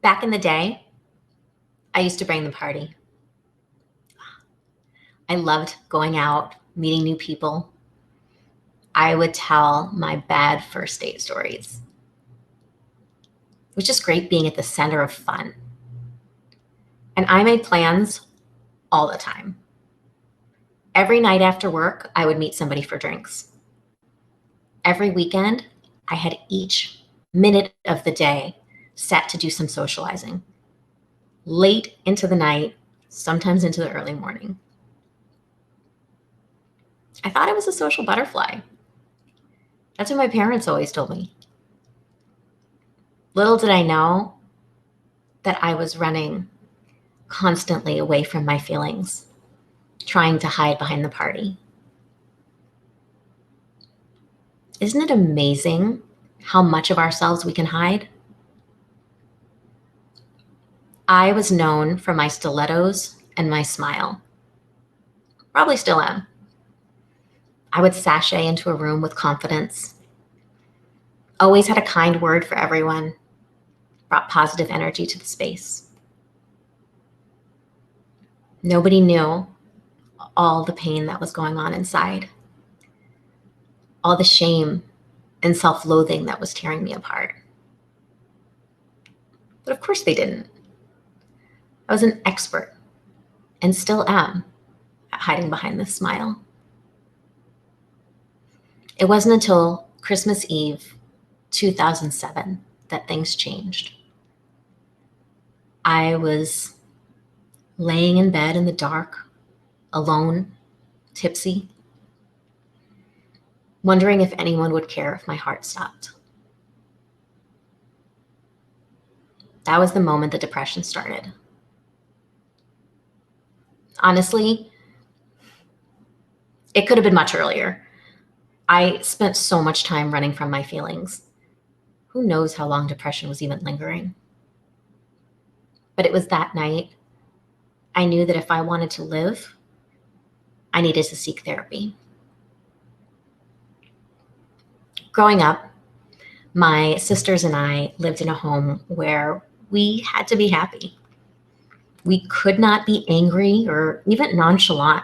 Back in the day, I used to bring the party. I loved going out, meeting new people. I would tell my bad first date stories. It was just great being at the center of fun. And I made plans all the time. Every night after work, I would meet somebody for drinks. Every weekend, I had each minute of the day set to do some socializing. Late into the night, sometimes into the early morning. I thought I was a social butterfly. That's what my parents always told me. Little did I know that I was running constantly away from my feelings, trying to hide behind the party. Isn't it amazing how much of ourselves we can hide? I was known for my stilettos and my smile. Probably still am. I would sashay into a room with confidence. Always had a kind word for everyone. Brought positive energy to the space. Nobody knew all the pain that was going on inside. All the shame and self-loathing that was tearing me apart. But of course they didn't. I was an expert and still am at hiding behind this smile. It wasn't until Christmas Eve, 2007, that things changed. I was laying in bed in the dark, alone, tipsy, wondering if anyone would care if my heart stopped. That was the moment the depression started. Honestly, it could have been much earlier. I spent so much time running from my feelings. Who knows how long depression was even lingering? But it was that night I knew that if I wanted to live, I needed to seek therapy. Growing up, my sisters and I lived in a home where we had to be happy. We could not be angry or even nonchalant.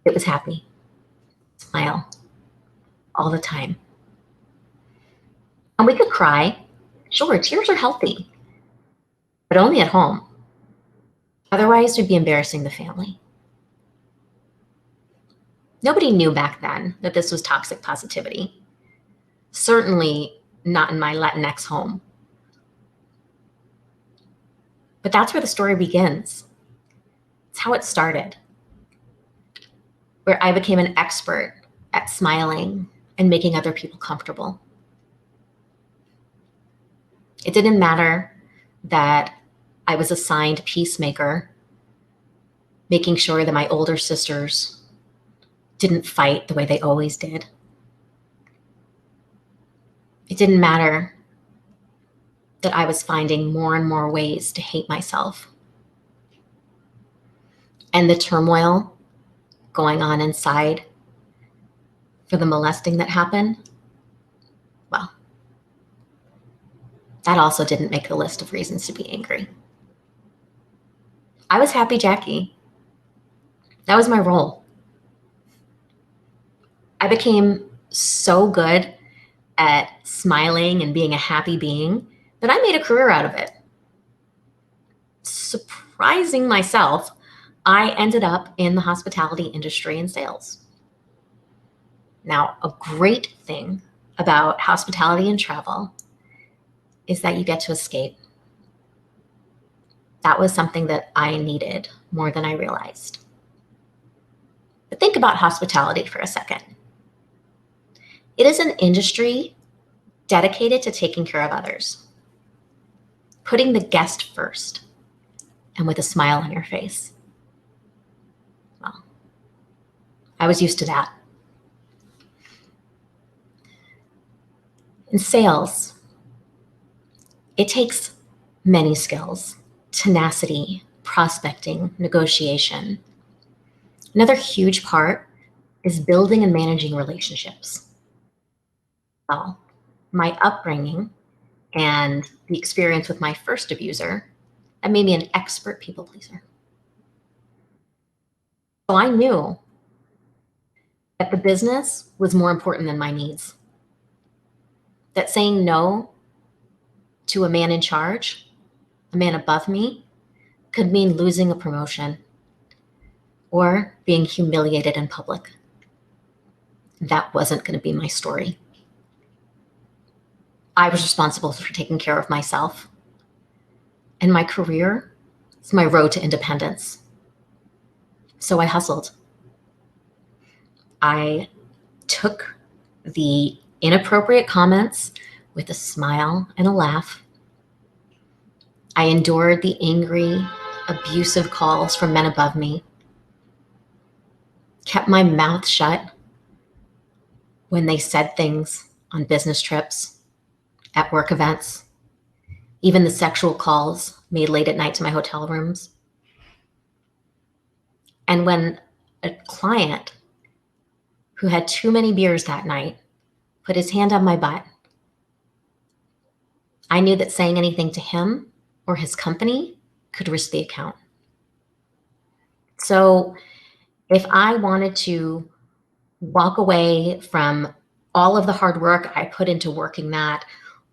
It was happy. Smile all the time. And we could cry. Sure, tears are healthy, but only at home. Otherwise, we'd be embarrassing the family. Nobody knew back then that this was toxic positivity. Certainly not in my Latinx home. But that's where the story begins. It's how it started, where I became an expert at smiling and making other people comfortable. It didn't matter that I was assigned peacemaker, making sure that my older sisters didn't fight the way they always did. It didn't matter that I was finding more and more ways to hate myself. And the turmoil going on inside for the molesting that happened, well, that also didn't make the list of reasons to be angry. I was happy Jackie. That was my role. I became so good at smiling and being a happy being that I made a career out of it. Surprising myself, I ended up in the hospitality industry and sales. Now, a great thing about hospitality and travel is that you get to escape. That was something that I needed more than I realized. But think about hospitality for a second. It is an industry dedicated to taking care of others, putting the guest first, and with a smile on your face. Well, I was used to that. In sales, it takes many skills: tenacity, prospecting, negotiation. Another huge part is building and managing relationships. Well, my upbringing and the experience with my first abuser, that made me an expert people pleaser. So I knew that the business was more important than my needs. That saying no to a man in charge, a man above me, could mean losing a promotion or being humiliated in public. That wasn't going to be my story. I was responsible for taking care of myself. And my career is my road to independence. So I hustled. I took the inappropriate comments with a smile and a laugh. I endured the angry, abusive calls from men above me, kept my mouth shut when they said things on business trips, at work events, even the sexual calls made late at night to my hotel rooms. And when a client who had too many beers that night put his hand on my butt, I knew that saying anything to him or his company could risk the account. So if I wanted to walk away from all of the hard work I put into working that,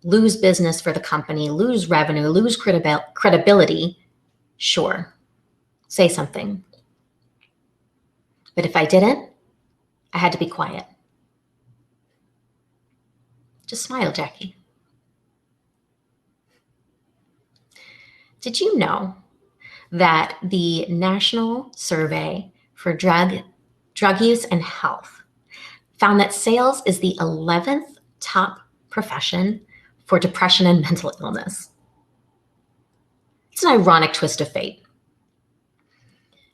lose business for the company, lose revenue, lose credibility, sure, say something. But if I didn't, I had to be quiet. Just smile, Jackie. Did you know that the National Survey for Drug Use and Health found that sales is the 11th top profession for depression and mental illness? It's an ironic twist of fate.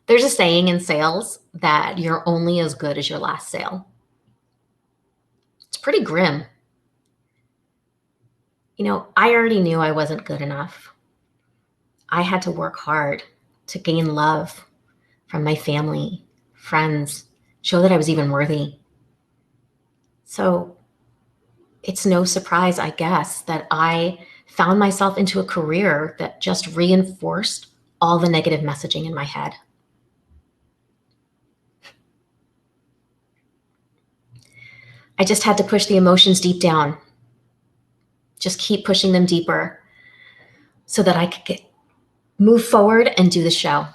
There's a saying in sales that you're only as good as your last sale. It's pretty grim. You know, I already knew I wasn't good enough. I had to work hard to gain love from my family, friends, show that I was even worthy. So it's no surprise, I guess, that I found myself into a career that just reinforced all the negative messaging in my head. I just had to push the emotions deep down, just keep pushing them deeper so that I could move forward and do the show.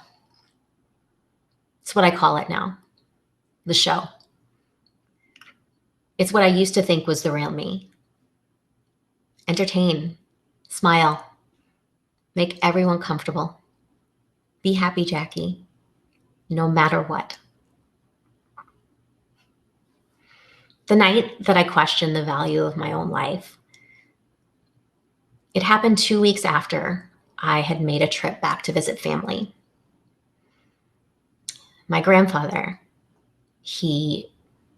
It's what I call it now, the show. It's what I used to think was the real me. Entertain, smile, make everyone comfortable. Be happy, Jackie, no matter what. The night that I questioned the value of my own life, it happened 2 weeks after I had made a trip back to visit family. My grandfather, he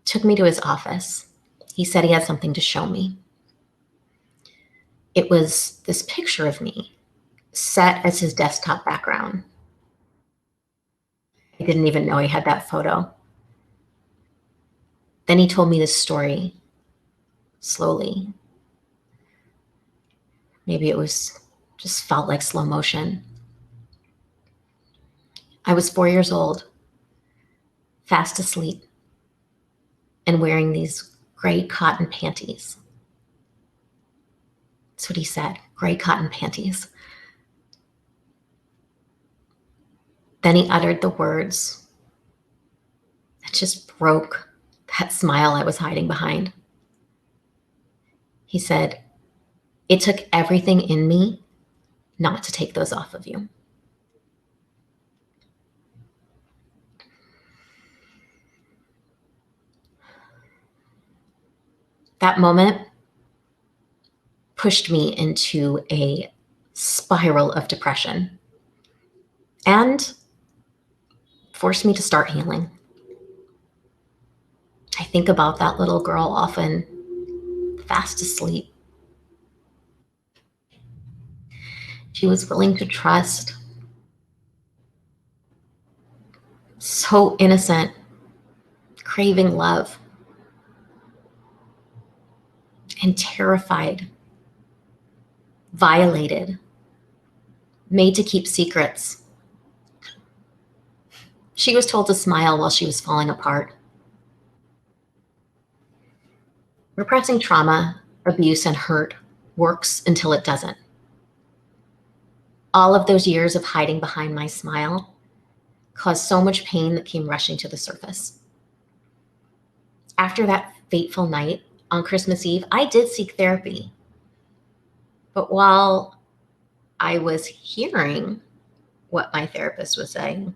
took me to his office. He said he had something to show me. It was this picture of me set as his desktop background. I didn't even know he had that photo. Then he told me this story slowly. Maybe it was just felt like slow motion. I was 4 years old, fast asleep, and wearing these gray cotton panties. That's what he said, gray cotton panties. Then he uttered the words that just broke that smile I was hiding behind. He said, "It took everything in me not to take those off of you." That moment pushed me into a spiral of depression and forced me to start healing. I think about that little girl often, fast asleep. She was willing to trust, so innocent, craving love, and terrified violated, made to keep secrets. She was told to smile while she was falling apart. Repressing trauma, abuse, and hurt works until it doesn't. All of those years of hiding behind my smile caused so much pain that came rushing to the surface. After that fateful night on Christmas Eve, I did seek therapy. But while I was hearing what my therapist was saying,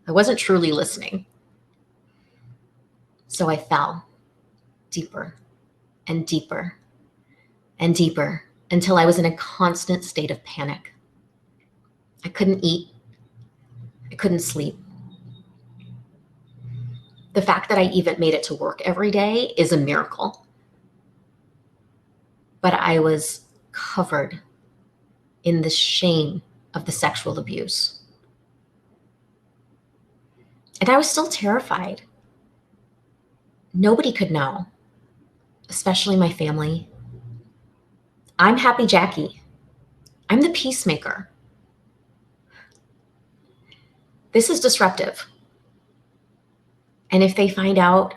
I wasn't truly listening. So I fell deeper and deeper and deeper until I was in a constant state of panic. I couldn't eat. I couldn't sleep. The fact that I even made it to work every day is a miracle. But I was covered in the shame of the sexual abuse. And I was still terrified. Nobody could know, especially my family. I'm Happy Jackie. I'm the peacemaker. This is disruptive. And if they find out,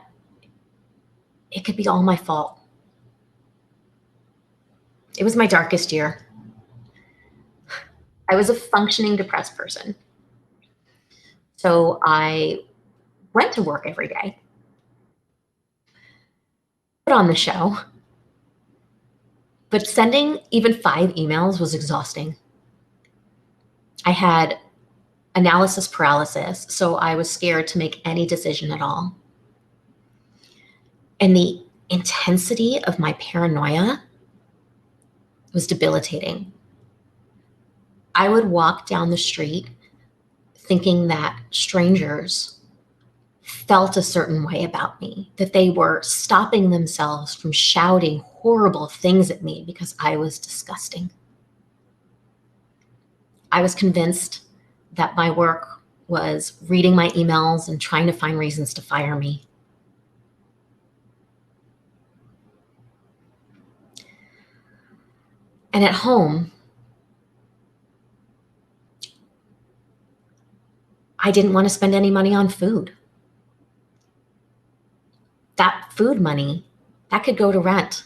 it could be all my fault. It was my darkest year. I was a functioning depressed person. So I went to work every day, put on the show, but sending even 5 emails was exhausting. I had analysis paralysis, so I was scared to make any decision at all. And the intensity of my paranoia was debilitating. I would walk down the street thinking that strangers felt a certain way about me, that they were stopping themselves from shouting horrible things at me because I was disgusting. I was convinced that my work was reading my emails and trying to find reasons to fire me. And at home, I didn't want to spend any money on food. That food money, that could go to rent.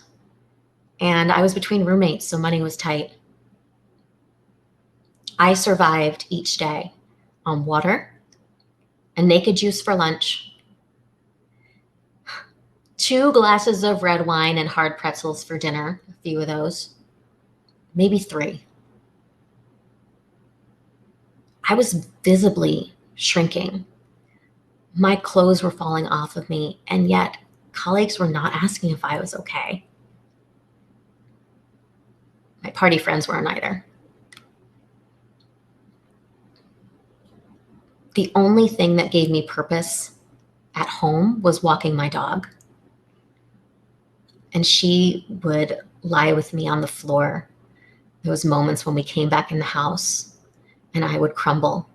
And I was between roommates, so money was tight. I survived each day on water and naked juice for lunch, 2 glasses of red wine and hard pretzels for dinner, a few of those, maybe 3. I was visibly shrinking. My clothes were falling off of me, and yet colleagues were not asking if I was okay. My party friends weren't either. The only thing that gave me purpose at home was walking my dog. And she would lie with me on the floor. There was moments when we came back in the house and I would crumble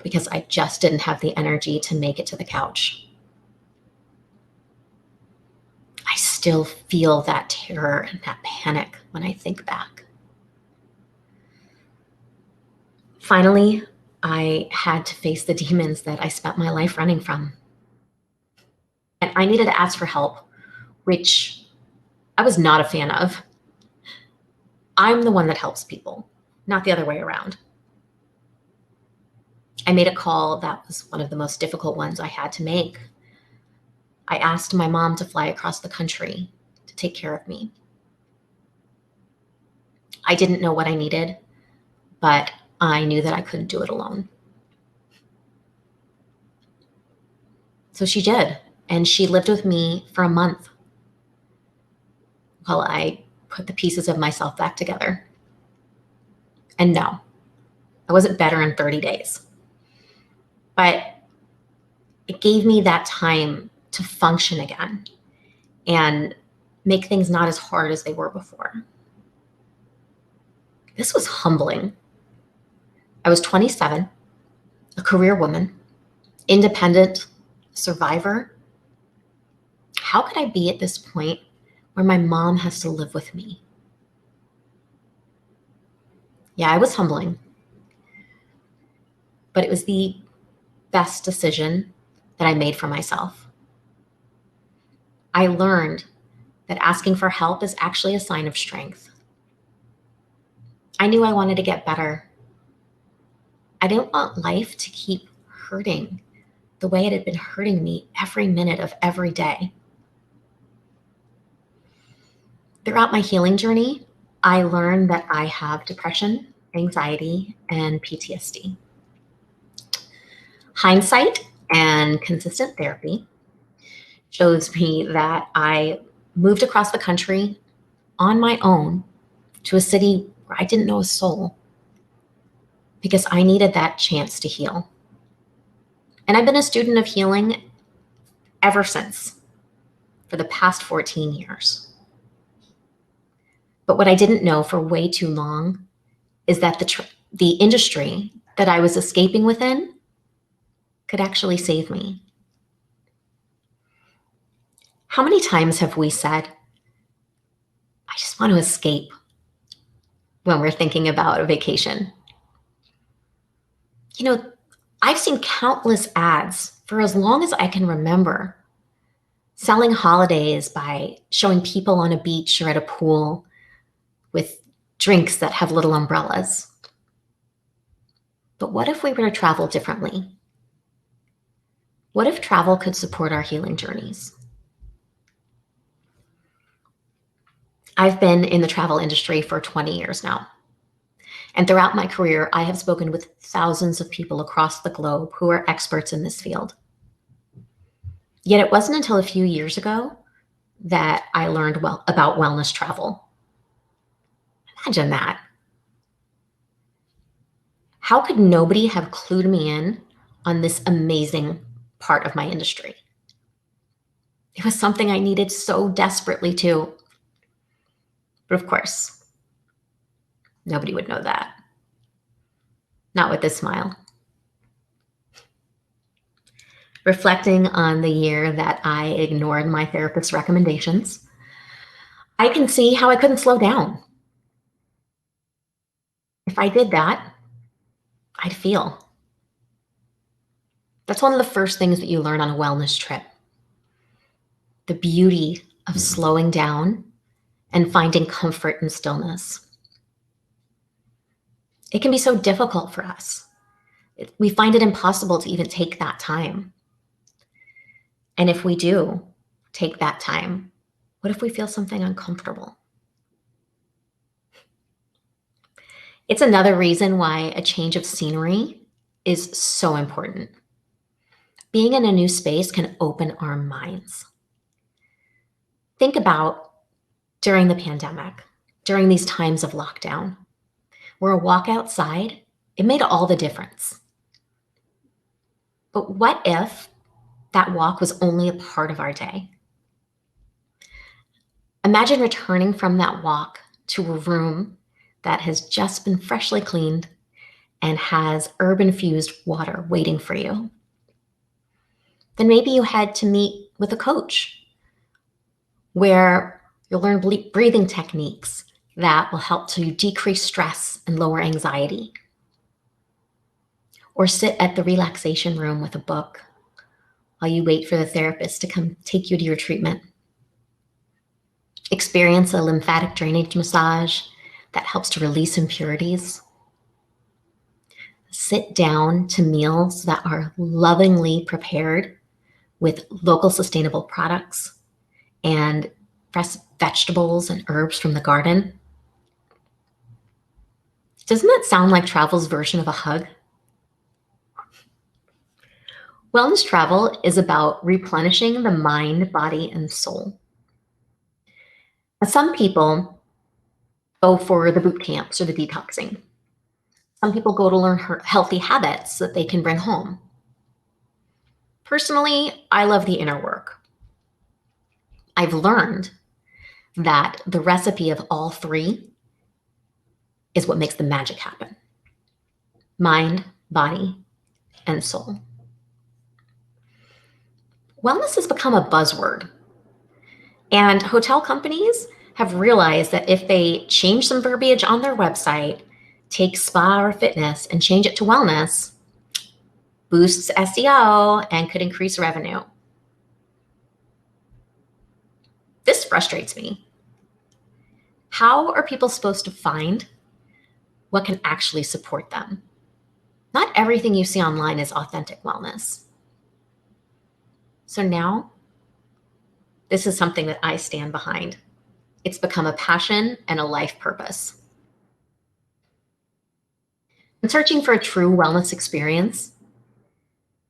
because I just didn't have the energy to make it to the couch. I still feel that terror and that panic when I think back. Finally, I had to face the demons that I spent my life running from. And I needed to ask for help, which I was not a fan of. I'm the one that helps people, not the other way around. I made a call that was one of the most difficult ones I had to make. I asked my mom to fly across the country to take care of me. I didn't know what I needed, but I knew that I couldn't do it alone. So she did, and she lived with me for a month while I put the pieces of myself back together. And no, I wasn't better in 30 days. But it gave me that time to function again and make things not as hard as they were before. This was humbling. I was 27, a career woman, independent, survivor. How could I be at this point where my mom has to live with me? Yeah, it was humbling, but it was the best decision that I made for myself. I learned that asking for help is actually a sign of strength. I knew I wanted to get better. I didn't want life to keep hurting the way it had been hurting me every minute of every day. Throughout my healing journey, I learned that I have depression, anxiety, and PTSD. Hindsight and consistent therapy shows me that I moved across the country on my own to a city where I didn't know a soul because I needed that chance to heal. And I've been a student of healing ever since, for the past 14 years. But what I didn't know for way too long is that the industry that I was escaping within could actually save me. How many times have we said, I just want to escape when we're thinking about a vacation? You know, I've seen countless ads for as long as I can remember selling holidays by showing people on a beach or at a pool with drinks that have little umbrellas. But what if we were to travel differently? What if travel could support our healing journeys? I've been in the travel industry for 20 years now. And throughout my career, I have spoken with thousands of people across the globe who are experts in this field. Yet it wasn't until a few years ago that I learned about wellness travel. Imagine that. How could nobody have clued me in on this amazing part of my industry? It was something I needed so desperately too. But of course, nobody would know that. Not with this smile. Reflecting on the year that I ignored my therapist's recommendations, I can see how I couldn't slow down. If I did that, I'd feel. That's one of the first things that you learn on a wellness trip. The beauty of slowing down and finding comfort in stillness. It can be so difficult for us. We find it impossible to even take that time. And if we do take that time, what if we feel something uncomfortable? It's another reason why a change of scenery is so important. Being in a new space can open our minds. Think about during the pandemic, during these times of lockdown, where a walk outside, it made all the difference. But what if that walk was only a part of our day? Imagine returning from that walk to a room that has just been freshly cleaned and has herb-infused water waiting for you. Then maybe you had to meet with a coach where you'll learn breathing techniques that will help to decrease stress and lower anxiety. Or sit at the relaxation room with a book while you wait for the therapist to come take you to your treatment. Experience a lymphatic drainage massage that helps to release impurities. Sit down to meals that are lovingly prepared with local sustainable products and fresh vegetables and herbs from the garden. Doesn't that sound like travel's version of a hug? Wellness travel is about replenishing the mind, body, and soul. Some people go for the boot camps or the detoxing. Some people go to learn healthy habits that they can bring home. Personally, I love the inner work. I've learned that the recipe of all three is what makes the magic happen. Mind, body, and soul. Wellness has become a buzzword, and hotel companies have realized that if they change some verbiage on their website take spa or fitness and change it to wellness, boosts SEO and could increase revenue. This frustrates me. How are people supposed to find what can actually support them? Not everything you see online is authentic wellness. So now, this is something that I stand behind. It's become a passion and a life purpose. When searching for a true wellness experience,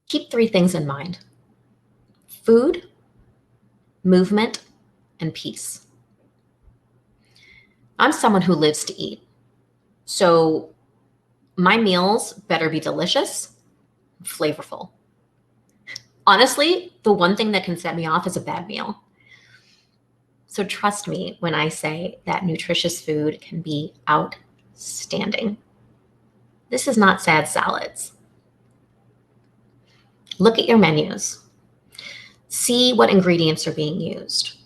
keep 3 things in mind: food, movement, and peace. I'm someone who lives to eat. So my meals better be delicious, flavorful. Honestly, the one thing that can set me off is a bad meal. So trust me when I say that nutritious food can be outstanding. This is not sad salads. Look at your menus. See what ingredients are being used.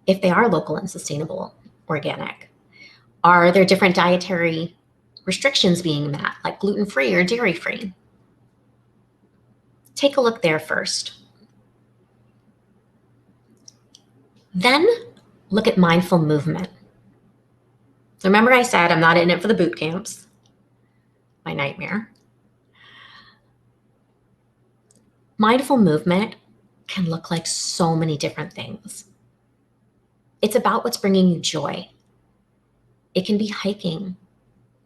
If they are local and sustainable, organic. Are there different dietary restrictions being met, like gluten-free or dairy-free? Take a look there first. Then look at mindful movement. Remember I said I'm not in it for the boot camps. My nightmare. Mindful movement can look like so many different things. It's about what's bringing you joy. It can be hiking,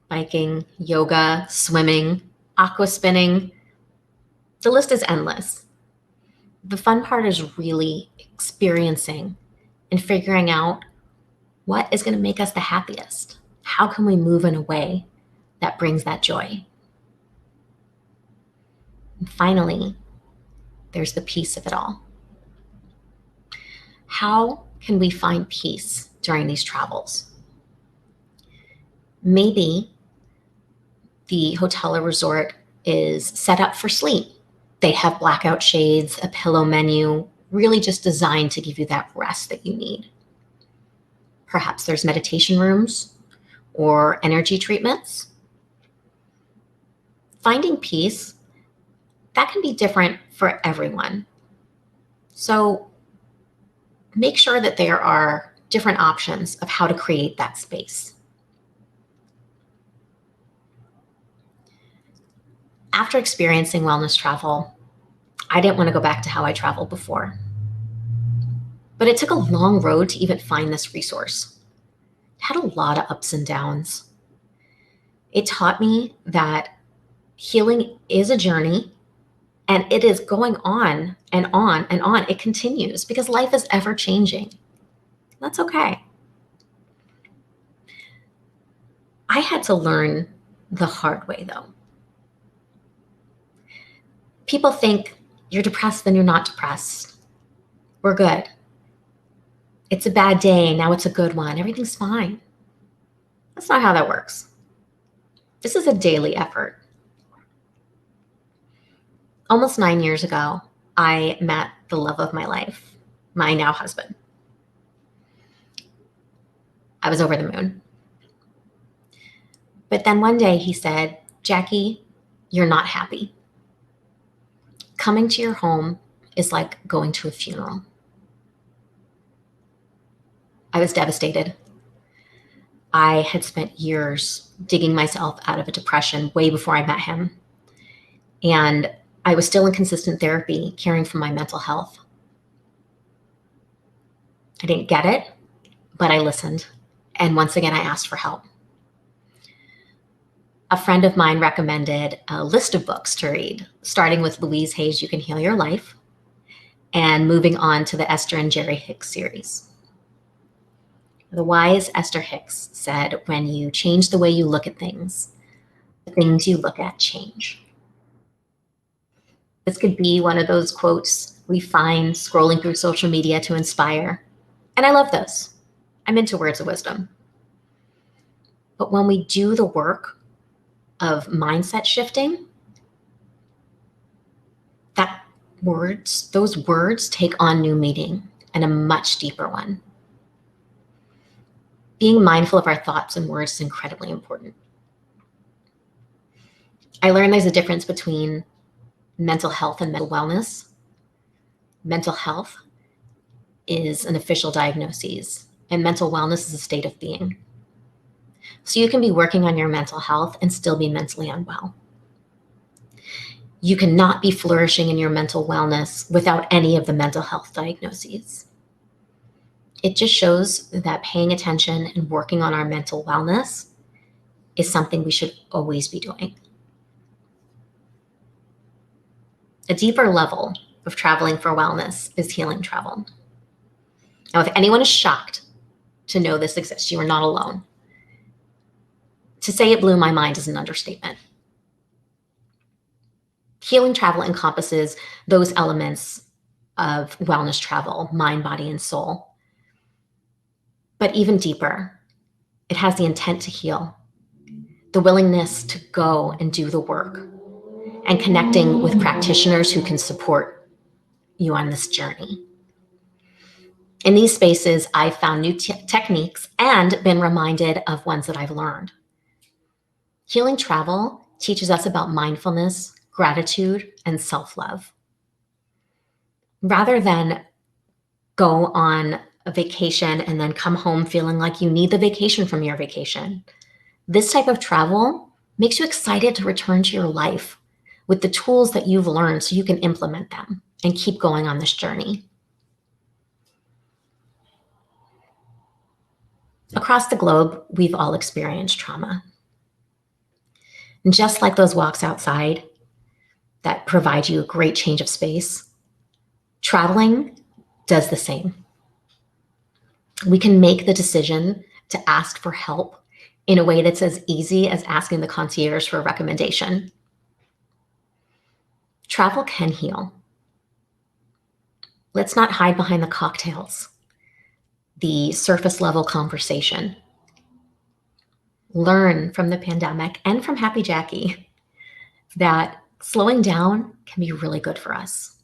biking, yoga, swimming, aqua spinning. The list is endless. The fun part is really experiencing and figuring out what is going to make us the happiest. How can we move in a way that brings that joy? And finally, there's the peace of it all. How can we find peace during these travels? Maybe the hotel or resort is set up for sleep. They have blackout shades, a pillow menu, really just designed to give you that rest that you need. Perhaps there's meditation rooms or energy treatments. Finding peace, that can be different for everyone. So make sure that there are different options of how to create that space. After experiencing wellness travel, I didn't want to go back to how I traveled before. But it took a long road to even find this resource. It had a lot of ups and downs. It taught me that healing is a journey, and it is going on and on and on. It continues because life is ever changing. That's okay. I had to learn the hard way, though. People think you're depressed, then you're not depressed. We're good. It's a bad day, now it's a good one. Everything's fine. That's not how that works. This is a daily effort. Almost 9 years ago, I met the love of my life, my now husband. I was over the moon. But then one day he said, "Jackie, you're not happy. Coming to your home is like going to a funeral." I was devastated. I had spent years digging myself out of a depression way before I met him. And I was still in consistent therapy, caring for my mental health. I didn't get it, but I listened. And once again, I asked for help. A friend of mine recommended a list of books to read, starting with Louise Hay's You Can Heal Your Life and moving on to the Esther and Jerry Hicks series. The wise Esther Hicks said, "When you change the way you look at things, the things you look at change." This could be one of those quotes we find scrolling through social media to inspire. And I love those. I'm into words of wisdom. But when we do the work of mindset shifting, those words take on new meaning, and a much deeper one. Being mindful of our thoughts and words is incredibly important. I learned there's a difference between mental health and mental wellness. Mental health is an official diagnosis, and mental wellness is a state of being. So you can be working on your mental health and still be mentally unwell. You cannot be flourishing in your mental wellness without any of the mental health diagnoses. It just shows that paying attention and working on our mental wellness is something we should always be doing. A deeper level of traveling for wellness is healing travel. Now, if anyone is shocked to know this exists, you are not alone. To say it blew my mind is an understatement. Healing travel encompasses those elements of wellness travel, mind, body, and soul. But even deeper, it has the intent to heal, the willingness to go and do the work, and connecting with practitioners who can support you on this journey. In these spaces, I've found new techniques and been reminded of ones that I've learned. Healing travel teaches us about mindfulness, gratitude, and self-love. Rather than go on a vacation and then come home feeling like you need the vacation from your vacation, this type of travel makes you excited to return to your life with the tools that you've learned so you can implement them and keep going on this journey. Across the globe, we've all experienced trauma. And just like those walks outside that provide you a great change of space, traveling does the same. We can make the decision to ask for help in a way that's as easy as asking the concierge for a recommendation. Travel can heal. Let's not hide behind the cocktails, the surface level conversation. Learn from the pandemic and from Happy Jackie that slowing down can be really good for us.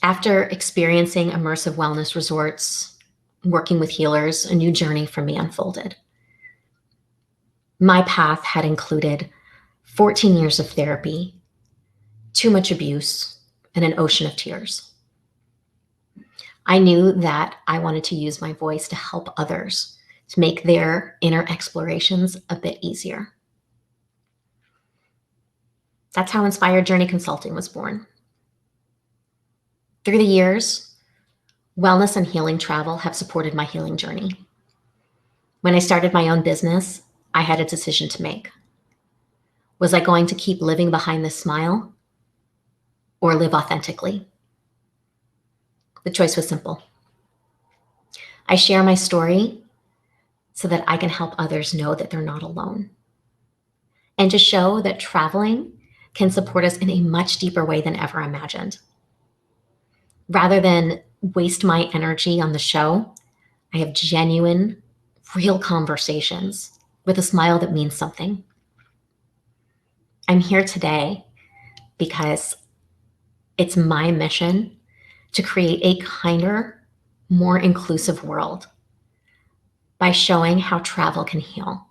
After experiencing immersive wellness resorts, working with healers, a new journey for me unfolded. My path had included 14 years of therapy, too much abuse, and an ocean of tears. I knew that I wanted to use my voice to help others to make their inner explorations a bit easier. That's how Inspired Journey Consulting was born. Through the years, wellness and healing travel have supported my healing journey. When I started my own business, I had a decision to make. Was I going to keep living behind this smile or live authentically? The choice was simple. I share my story so that I can help others know that they're not alone, and to show that traveling can support us in a much deeper way than ever imagined. Rather than waste my energy on the show, I have genuine, real conversations with a smile that means something. I'm here today because it's my mission to create a kinder, more inclusive world by showing how travel can heal.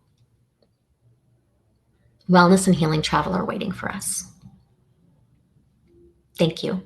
Wellness and healing travel are waiting for us. Thank you.